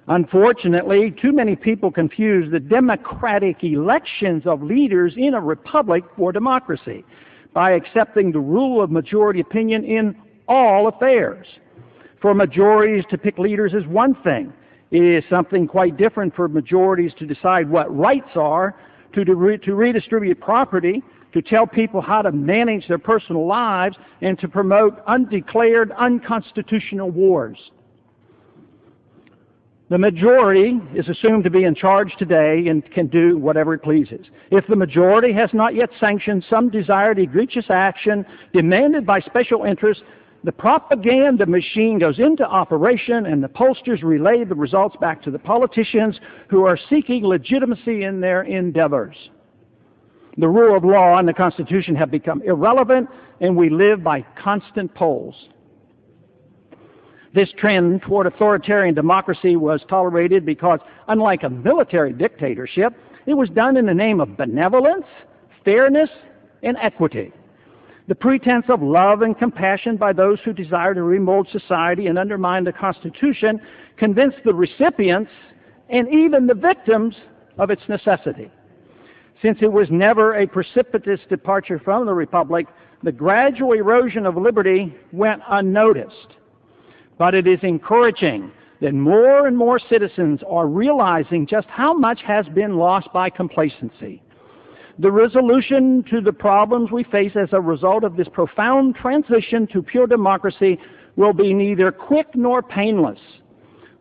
Unfortunately, too many people confuse the democratic elections of leaders in a republic for democracy by accepting the rule of majority opinion in all affairs. For majorities to pick leaders is one thing. It is something quite different for majorities to decide what rights are, to redistribute property, to tell people how to manage their personal lives, and to promote undeclared, unconstitutional wars. The majority is assumed to be in charge today and can do whatever it pleases. If the majority has not yet sanctioned some desired egregious action demanded by special interests, the propaganda machine goes into operation and the pollsters relay the results back to the politicians who are seeking legitimacy in their endeavors. The rule of law and the Constitution have become irrelevant, and we live by constant polls. This trend toward authoritarian democracy was tolerated because, unlike a military dictatorship, it was done in the name of benevolence, fairness, and equity. The pretense of love and compassion by those who desire to remold society and undermine the Constitution convinced the recipients and even the victims of its necessity. Since it was never a precipitous departure from the Republic, the gradual erosion of liberty went unnoticed. But it is encouraging that more and more citizens are realizing just how much has been lost by complacency. The resolution to the problems we face as a result of this profound transition to pure democracy will be neither quick nor painless.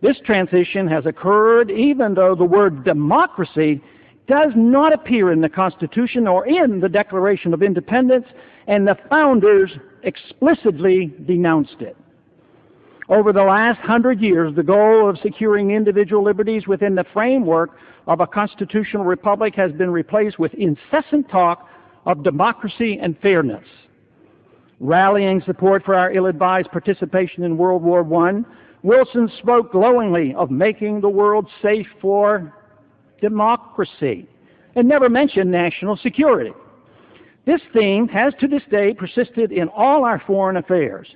This transition has occurred even though the word democracy does not appear in the Constitution or in the Declaration of Independence, and the founders explicitly denounced it. Over the last 100 years, the goal of securing individual liberties within the framework of a constitutional republic has been replaced with incessant talk of democracy and fairness. Rallying support for our ill-advised participation in World War I, Wilson spoke glowingly of making the world safe for democracy and never mentioned national security. This theme has to this day persisted in all our foreign affairs.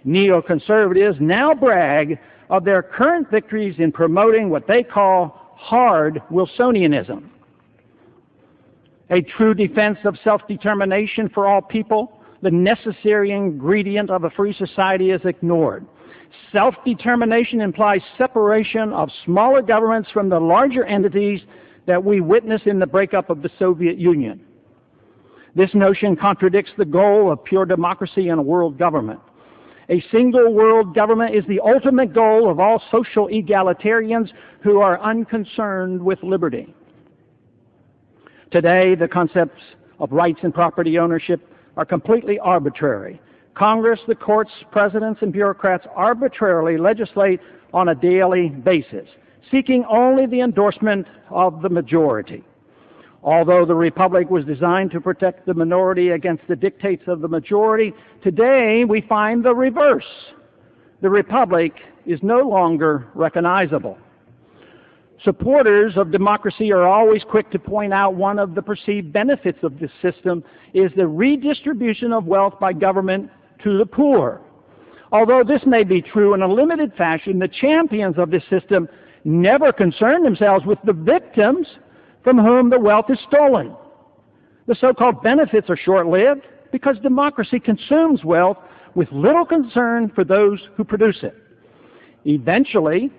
Neoconservatives now brag of their current victories in promoting what they call hard Wilsonianism. A true defense of self-determination for all people, the necessary ingredient of a free society, is ignored. Self-determination implies separation of smaller governments from the larger entities that we witness in the breakup of the Soviet Union. This notion contradicts the goal of pure democracy in a world government. A single world government is the ultimate goal of all social egalitarians who are unconcerned with liberty. Today, the concepts of rights and property ownership are completely arbitrary. Congress, the courts, presidents, and bureaucrats arbitrarily legislate on a daily basis, seeking only the endorsement of the majority. Although the Republic was designed to protect the minority against the dictates of the majority, today we find the reverse. The Republic is no longer recognizable. Supporters of democracy are always quick to point out one of the perceived benefits of this system is the redistribution of wealth by government to the poor. Although this may be true in a limited fashion, the champions of this system never concern themselves with the victims from whom the wealth is stolen. The so-called benefits are short-lived because democracy consumes wealth with little concern for those who produce it. Eventually,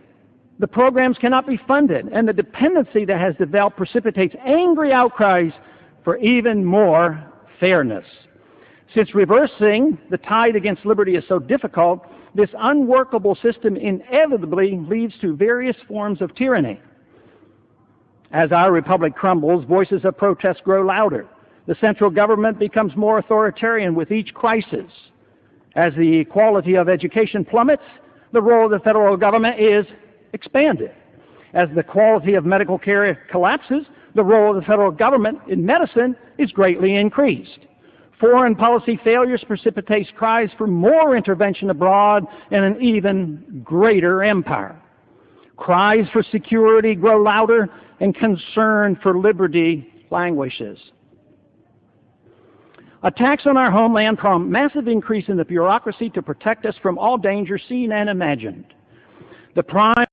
the programs cannot be funded, and the dependency that has developed precipitates angry outcries for even more fairness. Since reversing the tide against liberty is so difficult, this unworkable system inevitably leads to various forms of tyranny. As our republic crumbles, voices of protest grow louder. The central government becomes more authoritarian with each crisis. As the quality of education plummets, the role of the federal government is expanded. As the quality of medical care collapses, the role of the federal government in medicine is greatly increased. Foreign policy failures precipitate cries for more intervention abroad and an even greater empire. Cries for security grow louder, and concern for liberty languishes. Attacks on our homeland prompt massive increase in the bureaucracy to protect us from all dangers seen and imagined. The prime